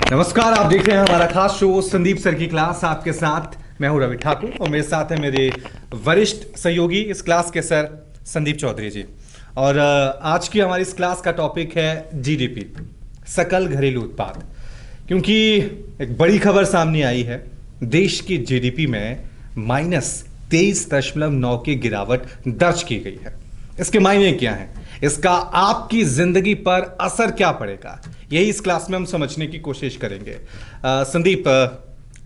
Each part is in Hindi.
नमस्कार, आप देख रहे हैं हमारा खास शो संदीप सर की क्लास। आपके साथ मैं हूं रवि ठाकुर और मेरे साथ है मेरे वरिष्ठ सहयोगी इस क्लास के सर संदीप चौधरी जी। और आज की हमारी इस क्लास का टॉपिक है जीडीपी, सकल घरेलू उत्पाद। क्योंकि एक बड़ी खबर सामने आई है, देश की जीडीपी में -23.9 की गिरावट दर्ज की गई है। इसके मायने क्या है, इसका आपकी जिंदगी पर असर क्या पड़ेगा, यही इस क्लास में हम समझने की कोशिश करेंगे। संदीप,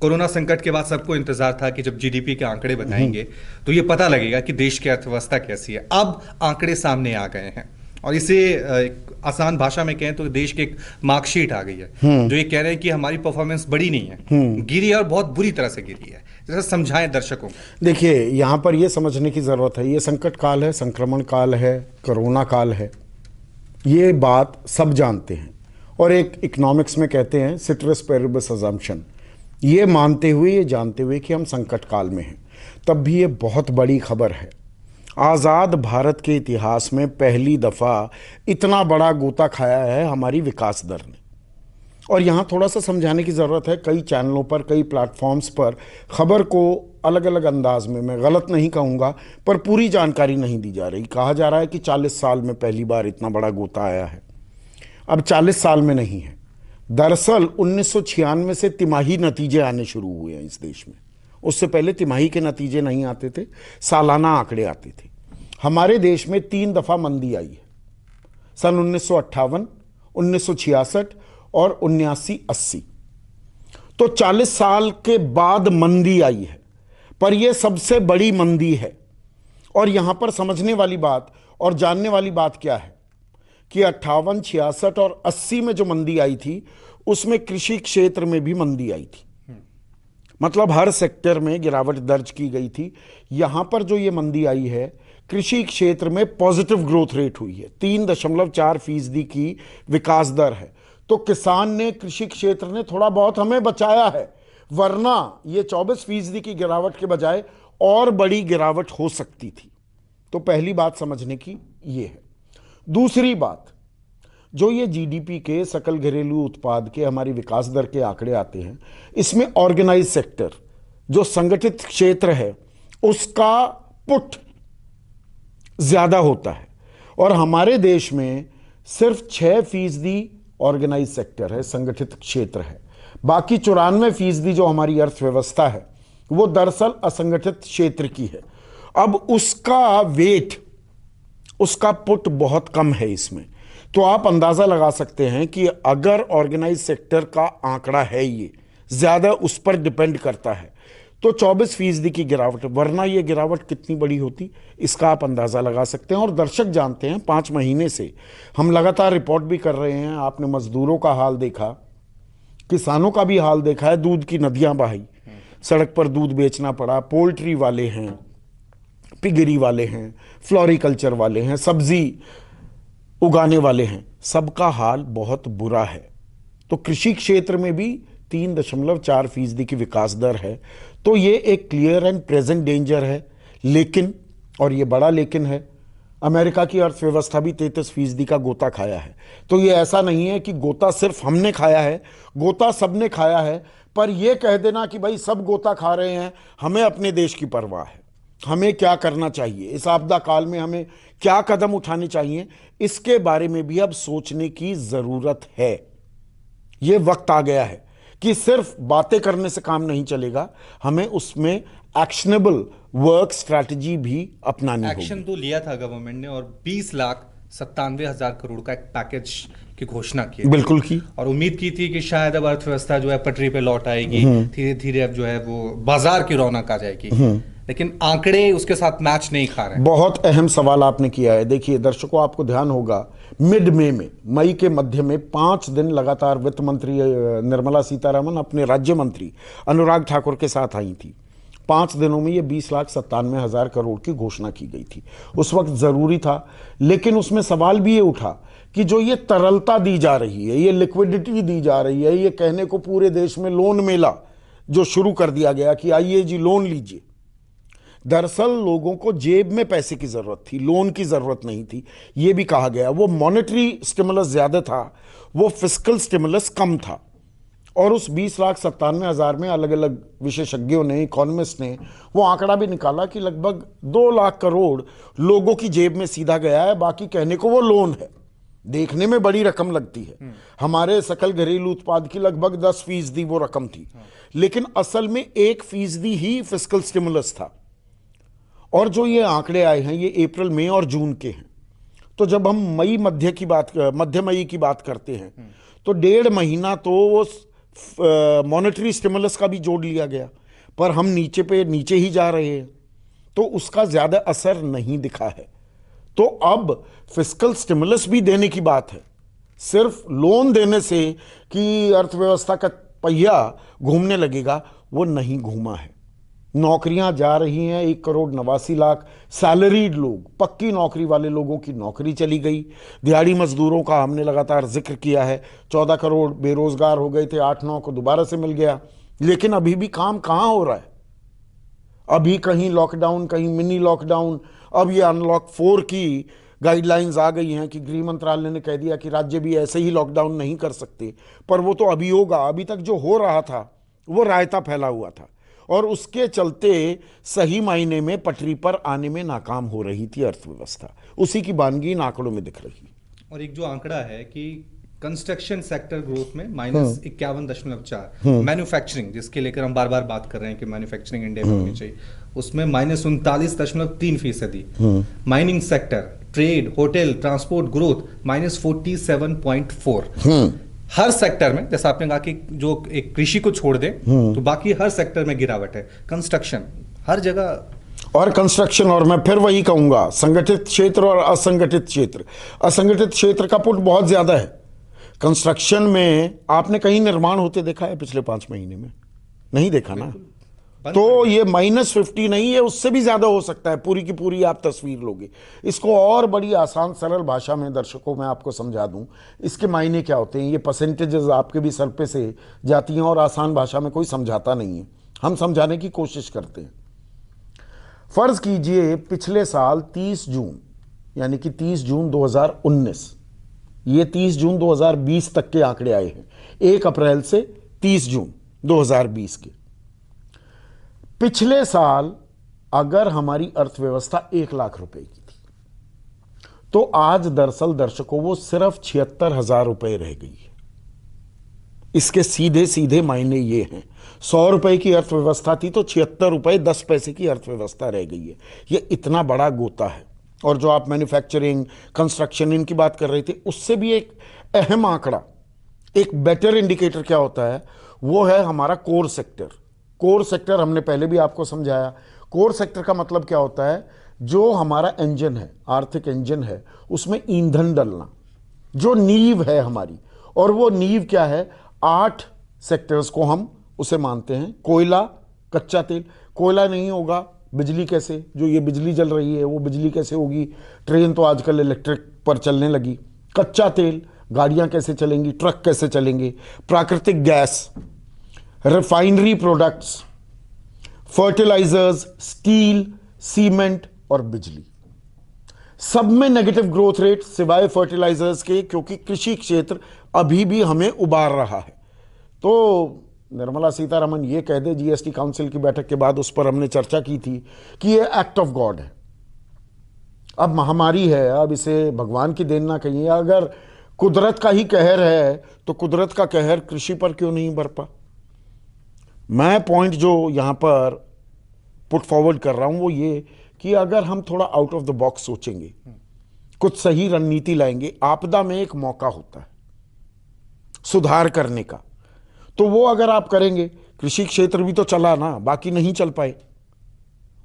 कोरोना संकट के बाद सबको इंतजार था कि जब जीडीपी के आंकड़े बताएंगे तो ये पता लगेगा कि देश की अर्थव्यवस्था कैसी है। अब आंकड़े सामने आ गए हैं और इसे एक आसान भाषा में कहें तो देश की एक मार्कशीट आ गई है जो ये कह रहे हैं कि हमारी परफॉर्मेंस बड़ी नहीं है, गिरी है और बहुत बुरी तरह से गिरी है। जैसे समझाएं दर्शकों को। देखिए, यहाँ पर ये समझने की ज़रूरत है, ये संकट काल है, संक्रमण काल है, कोरोना काल है, ये बात सब जानते हैं। और एक इकोनॉमिक्स में कहते हैं सिट्रस पेरिबस अजम्पशन, ये मानते हुए, ये जानते हुए कि हम संकट काल में हैं, तब भी ये बहुत बड़ी खबर है। आज़ाद भारत के इतिहास में पहली दफ़ा इतना बड़ा गोता खाया है हमारी विकास दर ने। और यहाँ थोड़ा सा समझाने की ज़रूरत है। कई चैनलों पर, कई प्लेटफॉर्म्स पर खबर को अलग अलग अंदाज में, मैं गलत नहीं कहूँगा, पर पूरी जानकारी नहीं दी जा रही। कहा जा रहा है कि 40 साल में पहली बार इतना बड़ा गोता आया है। अब 40 साल में नहीं है, दरअसल 1996 से तिमाही नतीजे आने शुरू हुए हैं इस देश में। उससे पहले तिमाही के नतीजे नहीं आते थे, सालाना आंकड़े आते थे। हमारे देश में 3 दफ़ा मंदी आई है, सन 1958, 1966 और 79-80। तो 40 साल के बाद मंदी आई है, पर यह सबसे बड़ी मंदी है। और यहां पर समझने वाली बात और जानने वाली बात क्या है कि 58, 66 और 80 में जो मंदी आई थी उसमें कृषि क्षेत्र में भी मंदी आई थी। मतलब हर सेक्टर में गिरावट दर्ज की गई थी। यहां पर जो ये मंदी आई है, कृषि क्षेत्र में पॉजिटिव ग्रोथ रेट हुई है, 3.4% की विकास दर है। तो किसान ने, कृषि क्षेत्र ने थोड़ा बहुत हमें बचाया है, वरना ये 24% की गिरावट के बजाय और बड़ी गिरावट हो सकती थी। तो पहली बात समझने की ये है। दूसरी बात, जो ये जीडीपी के, सकल घरेलू उत्पाद के, हमारी विकास दर के आंकड़े आते हैं, इसमें ऑर्गेनाइज सेक्टर, जो संगठित क्षेत्र है, उसका पुट ज्यादा होता है। और हमारे देश में सिर्फ 6% ऑर्गेनाइज सेक्टर है, संगठित क्षेत्र है। बाकी 94% जो हमारी अर्थव्यवस्था है वो दरअसल असंगठित क्षेत्र की है। अब उसका वेट, उसका पुट बहुत कम है इसमें। तो आप अंदाजा लगा सकते हैं कि अगर ऑर्गेनाइज सेक्टर का आंकड़ा है, ये ज्यादा उस पर डिपेंड करता है, तो 24% की गिरावट, वरना ये गिरावट कितनी बड़ी होती, इसका आप अंदाजा लगा सकते हैं। और दर्शक जानते हैं, 5 महीने से हम लगातार रिपोर्ट भी कर रहे हैं। आपने मजदूरों का हाल देखा, किसानों का भी हाल देखा है। दूध की नदियां बहाई, सड़क पर दूध बेचना पड़ा। पोल्ट्री वाले हैं, पिगरी वाले हैं, फ्लोरिकल्चर वाले हैं, सब्जी उगाने वाले हैं, सबका हाल बहुत बुरा है। तो कृषि क्षेत्र में भी 3.4% की विकास दर है। तो ये एक क्लियर एंड प्रेजेंट डेंजर है। लेकिन, और ये बड़ा लेकिन है, अमेरिका की अर्थव्यवस्था भी 33% का गोता खाया है। तो ये ऐसा नहीं है कि गोता सिर्फ हमने खाया है, गोता सबने खाया है। पर यह कह देना कि भाई सब गोता खा रहे हैं, हमें अपने देश की परवाह है, हमें क्या करना चाहिए, इस आपदा काल में हमें क्या कदम उठाने चाहिए, इसके बारे में भी अब सोचने की जरूरत है। यह वक्त आ गया है कि सिर्फ बातें करने से काम नहीं चलेगा, हमें उसमें एक्शनेबल वर्क स्ट्रैटेजी भी अपनानी होगी। एक्शन तो लिया था गवर्नमेंट ने और 20,97,000 करोड़ का एक पैकेज की घोषणा की, बिल्कुल की, और उम्मीद की थी कि शायद अब अर्थव्यवस्था जो है पटरी पे लौट आएगी, धीरे धीरे अब जो है वो बाजार की रौनक आ जाएगी। लेकिन आंकड़े उसके साथ मैच नहीं खा रहे। बहुत अहम सवाल आपने किया है। देखिए दर्शकों, आपको ध्यान होगा, मिड में, मई के मध्य में 5 दिन लगातार वित्त मंत्री निर्मला सीतारमण अपने राज्य मंत्री अनुराग ठाकुर के साथ आई थी। 5 दिनों में ये 20,97,000 करोड़ की घोषणा की गई थी। उस वक्त जरूरी था, लेकिन उसमें सवाल भी ये उठा कि जो ये तरलता दी जा रही है, ये लिक्विडिटी दी जा रही है, ये कहने को पूरे देश में लोन मेला जो शुरू कर दिया गया कि आइए जी लोन लीजिए, दरअसल लोगों को जेब में पैसे की जरूरत थी, लोन की जरूरत नहीं थी। यह भी कहा गया वो मॉनेटरी स्टिमुलस ज्यादा था, वो फिस्कल स्टिमुलस कम था। और उस 20,97,000 में अलग अलग विशेषज्ञों ने, इकोनॉमिस्ट ने वो आंकड़ा भी निकाला कि लगभग 2 लाख करोड़ लोगों की जेब में सीधा गया है। बाकी कहने को वो लोन है, देखने में बड़ी रकम लगती है, हमारे सकल घरेलू उत्पाद की लगभग 10% वो रकम थी, लेकिन असल में 1% ही फिस्कल स्टिमुलस था। और जो ये आंकड़े आए हैं ये अप्रैल, मई और जून के हैं। तो जब हम मध्य मई की बात करते हैं तो 1.5 महीना तो वो मॉनेटरी स्टिमुलस का भी जोड़ लिया गया, पर हम नीचे ही जा रहे हैं, तो उसका ज्यादा असर नहीं दिखा है। तो अब फिस्कल स्टिमुलस भी देने की बात है, सिर्फ लोन देने से कि अर्थव्यवस्था का पहिया घूमने लगेगा, वो नहीं घूमा है। नौकरियां जा रही हैं, 1,89,00,000 सैलरीड लोग, पक्की नौकरी वाले लोगों की नौकरी चली गई। दिहाड़ी मजदूरों का हमने लगातार जिक्र किया है, 14 करोड़ बेरोजगार हो गए थे, 8-9 को दोबारा से मिल गया। लेकिन अभी भी काम कहां हो रहा है? अभी कहीं लॉकडाउन, कहीं मिनी लॉकडाउन। अब ये अनलॉक 4 की गाइडलाइंस आ गई हैं कि गृह मंत्रालय ने कह दिया कि राज्य भी ऐसे ही लॉकडाउन नहीं कर सकते, पर वो तो अभी होगा। अभी तक जो हो रहा था वो रायता फैला हुआ था, और उसके चलते सही मायने में पटरी पर आने में नाकाम हो रही थी अर्थव्यवस्था। उसी की बानगी इन आंकड़ों में दिख रही। और एक जो आंकड़ा है कि कंस्ट्रक्शन सेक्टर ग्रोथ में -51.4, मैन्युफैक्चरिंग जिसके लेकर हम बार बार बात कर रहे हैं कि मैन्युफैक्चरिंग इंडिया में होनी चाहिए, उसमें -39.3%। Mining sector, trade, hotel, transport growth -47.4। हर सेक्टर में, जैसा आपने कहा कि जो एक कृषि को छोड़ दें तो बाकी हर सेक्टर में गिरावट है। कंस्ट्रक्शन हर जगह, और कंस्ट्रक्शन, और मैं फिर वही कहूंगा, संगठित क्षेत्र और असंगठित क्षेत्र। असंगठित क्षेत्र का पुट बहुत ज्यादा है। कंस्ट्रक्शन में आपने कहीं निर्माण होते देखा है पिछले 5 महीने में? नहीं देखा ना। तो ये -50 नहीं है, उससे भी ज्यादा हो सकता है। पूरी की पूरी आप तस्वीर लोगे। इसको और बड़ी आसान सरल भाषा में दर्शकों मैं आपको समझा दूं, इसके मायने क्या होते हैं। ये परसेंटेजेस आपके भी सर पे से जाती हैं, और आसान भाषा में कोई समझाता नहीं है, हम समझाने की कोशिश करते हैं। फर्ज कीजिए पिछले साल 30 जून, यानी कि 30 जून 2019, ये 30 जून 2020 तक के आंकड़े आए हैं, 1 अप्रैल से 30 जून 2020 के। पिछले साल अगर हमारी अर्थव्यवस्था 1 लाख रुपए की थी, तो आज दरअसल दर्शकों वो सिर्फ 76,000 रुपए रह गई है। इसके सीधे सीधे मायने ये हैं, 100 रुपए की अर्थव्यवस्था थी तो 76 रुपए 10 पैसे की अर्थव्यवस्था रह गई है। ये इतना बड़ा गोता है। और जो आप मैन्युफैक्चरिंग, कंस्ट्रक्शन इनकी बात कर रहे थे, उससे भी एक अहम आंकड़ा, एक बेटर इंडिकेटर क्या होता है, वो है हमारा कोर सेक्टर। कोर सेक्टर हमने पहले भी आपको समझाया। कोर सेक्टर का मतलब क्या होता है? जो हमारा इंजन है, आर्थिक इंजन है, उसमें ईंधन डलना, जो नींव है हमारी। और वो नींव क्या है? 8 सेक्टर्स को हम उसे मानते हैं। कोयला, कच्चा तेल। कोयला नहीं होगा, बिजली कैसे? जो ये बिजली जल रही है वो बिजली कैसे होगी? ट्रेन तो आजकल इलेक्ट्रिक पर चलने लगी। कच्चा तेल, गाड़ियां कैसे चलेंगी, ट्रक कैसे चलेंगे? प्राकृतिक gas, refinery products, fertilizers, steel, cement और बिजली। सब में नेगेटिव ग्रोथ रेट सिवाय फर्टिलाइजर्स के, क्योंकि कृषि क्षेत्र अभी भी हमें उबार रहा है। तो निर्मला सीतारमण ये कह दे जीएसटी काउंसिल की बैठक के बाद, उस पर हमने चर्चा की थी कि ये एक्ट ऑफ गॉड है। अब महामारी है, अब इसे भगवान की देन ना कहिए। अगर कुदरत का ही कहर है तो कुदरत का कहर कृषि पर क्यों नहीं बरपा? मैं पॉइंट जो यहां पर पुट फॉरवर्ड कर रहा हूं वो ये कि अगर हम थोड़ा आउट ऑफ द बॉक्स सोचेंगे, कुछ सही रणनीति लाएंगे, आपदा में एक मौका होता है सुधार करने का। तो वो अगर आप करेंगे, कृषि क्षेत्र भी तो चला ना, बाकी नहीं चल पाए,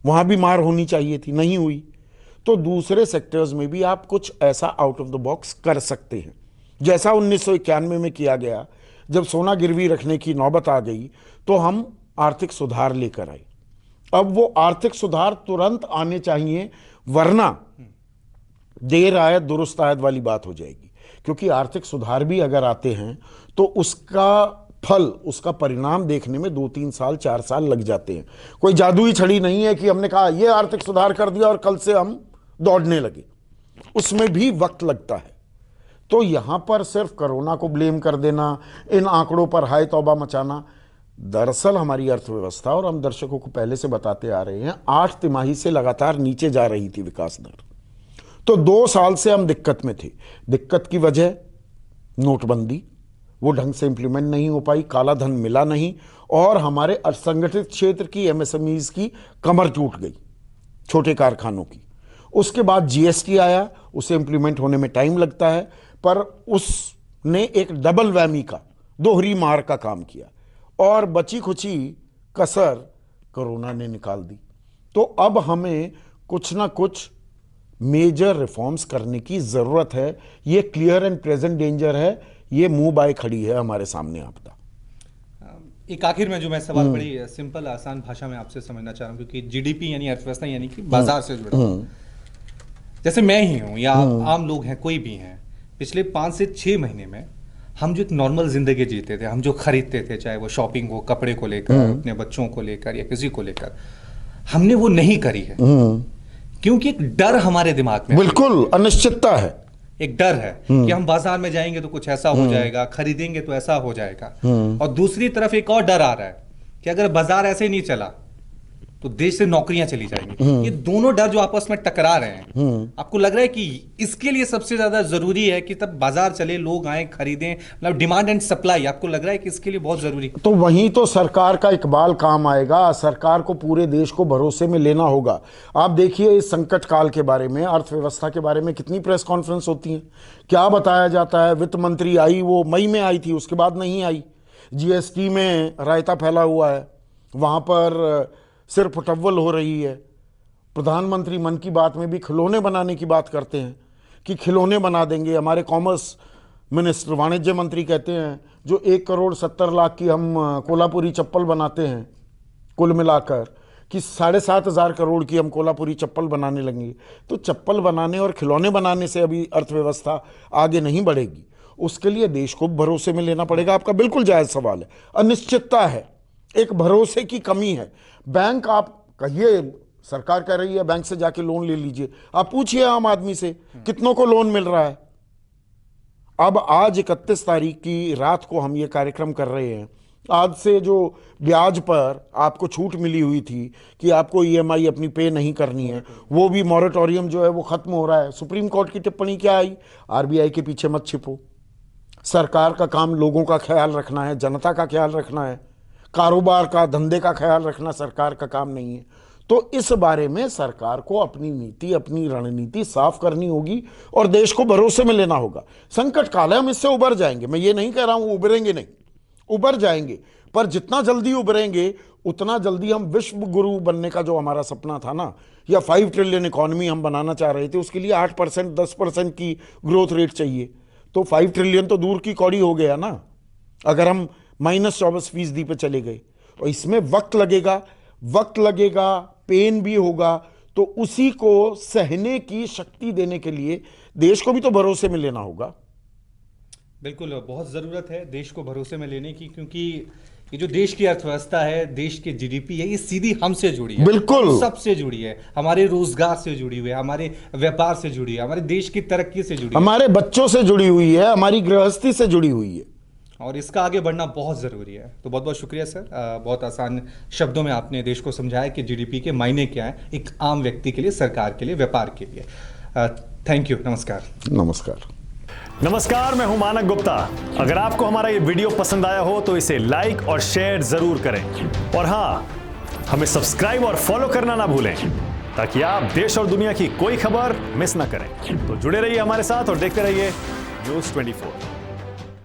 वहां भी मार होनी चाहिए थी, नहीं हुई। तो दूसरे सेक्टर्स में भी आप कुछ ऐसा आउट ऑफ द बॉक्स कर सकते हैं, जैसा 1991 में किया गया। जब सोना गिरवी रखने की नौबत आ गई तो हम आर्थिक सुधार लेकर आए। अब वो आर्थिक सुधार तुरंत आने चाहिए, वरना देर आयत दुरुस्त आयत वाली बात हो जाएगी। क्योंकि आर्थिक सुधार भी अगर आते हैं तो उसका फल, उसका परिणाम देखने में 2-3 साल 4 साल लग जाते हैं। कोई जादुई छड़ी नहीं है कि हमने कहा ये आर्थिक सुधार कर दिया और कल से हम दौड़ने लगे। उसमें भी वक्त लगता है। तो यहां पर सिर्फ कोरोना को ब्लेम कर देना, इन आंकड़ों पर हाय तौबा मचाना, दरअसल हमारी अर्थव्यवस्था, और हम दर्शकों को पहले से बताते आ रहे हैं, 8 तिमाही से लगातार नीचे जा रही थी विकास दर। तो 2 साल से हम दिक्कत में थे। दिक्कत की वजह नोटबंदी, वो ढंग से इंप्लीमेंट नहीं हो पाई, काला धन मिला नहीं, और हमारे असंगठित क्षेत्र की एमएसएमईज की कमर टूट गई, छोटे कारखानों की। उसके बाद जीएसटी आया, उसे इंप्लीमेंट होने में टाइम लगता है, पर उसने एक डबल वैमी का, दोहरी मार का काम किया, और बची खुची कसर कोरोना ने निकाल दी। तो अब हमें कुछ ना कुछ मेजर रिफॉर्म्स करने की जरूरत है। ये क्लियर एंड प्रेजेंट डेंजर है, ये मुंह बाय खड़ी है हमारे सामने आपदा। एक आखिर में जो मैं सवाल बड़ी सिंपल आसान भाषा में आपसे समझना चाह रहा हूँ, क्योंकि जीडीपी यानी अर्थव्यवस्था यानी कि बाजार से जुड़ा, जैसे मैं ही हूँ या आम लोग हैं, कोई भी हैं, पिछले 5 से 6 महीने में हम जो एक नॉर्मल जिंदगी जीते थे, हम जो खरीदते थे, चाहे वो शॉपिंग हो, कपड़े को लेकर, अपने बच्चों को लेकर या किसी को लेकर, हमने वो नहीं करी है, क्योंकि एक डर हमारे दिमाग में, बिल्कुल अनिश्चितता है, एक डर है कि हम बाजार में जाएंगे तो कुछ ऐसा हो जाएगा, खरीदेंगे तो ऐसा हो जाएगा। और दूसरी तरफ एक और डर आ रहा है कि अगर बाजार ऐसे नहीं चला तो देश से नौकरियां चली जाएंगी। ये दोनों डर जो आपस में टकरा रहे हैं, आपको लग रहा है कि इसके लिए सबसे ज्यादा जरूरी है कि तब बाजार चले, लोग आए, खरीदें, मतलब डिमांड एंड सप्लाई, आपको लग रहा है कि इसके लिए बहुत जरूरी है? तो वहीं तो सरकार का इकबाल काम आएगा। सरकार को पूरे देश को भरोसे में लेना होगा। आप देखिए इस संकट काल के बारे में, अर्थव्यवस्था के बारे में कितनी प्रेस कॉन्फ्रेंस होती है, क्या बताया जाता है। वित्त मंत्री आई, वो मई में आई थी, उसके बाद नहीं आई। जीएसटी में रायता फैला हुआ है, वहां पर सिर फुटव्वल हो रही है। प्रधानमंत्री मन की बात में भी खिलौने बनाने की बात करते हैं कि खिलौने बना देंगे। हमारे कॉमर्स मिनिस्टर, वाणिज्य मंत्री कहते हैं जो 1,70,00,000 की हम कोल्हापुरी चप्पल बनाते हैं कुल मिलाकर, कि 7,500 करोड़ की हम कोल्हापुरी चप्पल बनाने लगेंगे। तो चप्पल बनाने और खिलौने बनाने से अभी अर्थव्यवस्था आगे नहीं बढ़ेगी। उसके लिए देश को भरोसे में लेना पड़ेगा। आपका बिल्कुल जायज सवाल है। अनिश्चितता है, एक भरोसे की कमी है। बैंक, आप कहिए सरकार कह रही है बैंक से जाके लोन ले लीजिए, आप पूछिए आम आदमी से कितनों को लोन मिल रहा है। अब आज 31 तारीख की रात को हम ये कार्यक्रम कर रहे हैं। आज से जो ब्याज पर आपको छूट मिली हुई थी कि आपको ईएमआई अपनी पे नहीं करनी है, वो भी मॉरेटोरियम जो है वो खत्म हो रहा है। सुप्रीम कोर्ट की टिप्पणी क्या आई, आरबीआई के पीछे मत छिपो। सरकार का काम लोगों का ख्याल रखना है, जनता का ख्याल रखना है, कारोबार का, धंधे का ख्याल रखना सरकार का काम नहीं है। तो इस बारे में सरकार को अपनी नीति, अपनी रणनीति साफ करनी होगी और देश को भरोसे में लेना होगा। संकट काल है, हम इससे उबर जाएंगे। मैं ये नहीं कह रहा हूं उबरेंगे नहीं, उबर जाएंगे, पर जितना जल्दी उबरेंगे उतना जल्दी हम विश्व गुरु बनने का जो हमारा सपना था ना, या 5 ट्रिलियन इकॉनमी हम बनाना चाह रहे थे, उसके लिए 8%, 10% की ग्रोथ रेट चाहिए। तो 5 ट्रिलियन तो दूर की कौड़ी हो गया ना, अगर हम -24% पे चले गए। और इसमें वक्त लगेगा, पेन भी होगा। तो उसी को सहने की शक्ति देने के लिए देश को भी तो भरोसे में लेना होगा। बिल्कुल, बहुत ज़रूरत है देश को भरोसे में लेने की, क्योंकि ये जो देश की अर्थव्यवस्था है, देश की जीडीपी है, ये सीधी हमसे जुड़ी है, बिल्कुल सबसे जुड़ी है, हमारे रोजगार से जुड़ी हुई है, हमारे व्यापार से जुड़ी है, हमारे देश की तरक्की से जुड़ी है, हमारे बच्चों से जुड़ी हुई है, हमारी गृहस्थी से जुड़ी हुई है, और इसका आगे बढ़ना बहुत ज़रूरी है। तो बहुत बहुत शुक्रिया सर, बहुत आसान शब्दों में आपने देश को समझाया कि जीडीपी के मायने क्या है, एक आम व्यक्ति के लिए, सरकार के लिए, व्यापार के लिए। थैंक यू, नमस्कार। नमस्कार, मैं हूं मानक गुप्ता। अगर आपको हमारा ये वीडियो पसंद आया हो तो इसे लाइक और शेयर जरूर करें, और हाँ, हमें सब्सक्राइब और फॉलो करना ना भूलें, ताकि आप देश और दुनिया की कोई खबर मिस ना करें। तो जुड़े रहिए हमारे साथ और देखते रहिए News 24।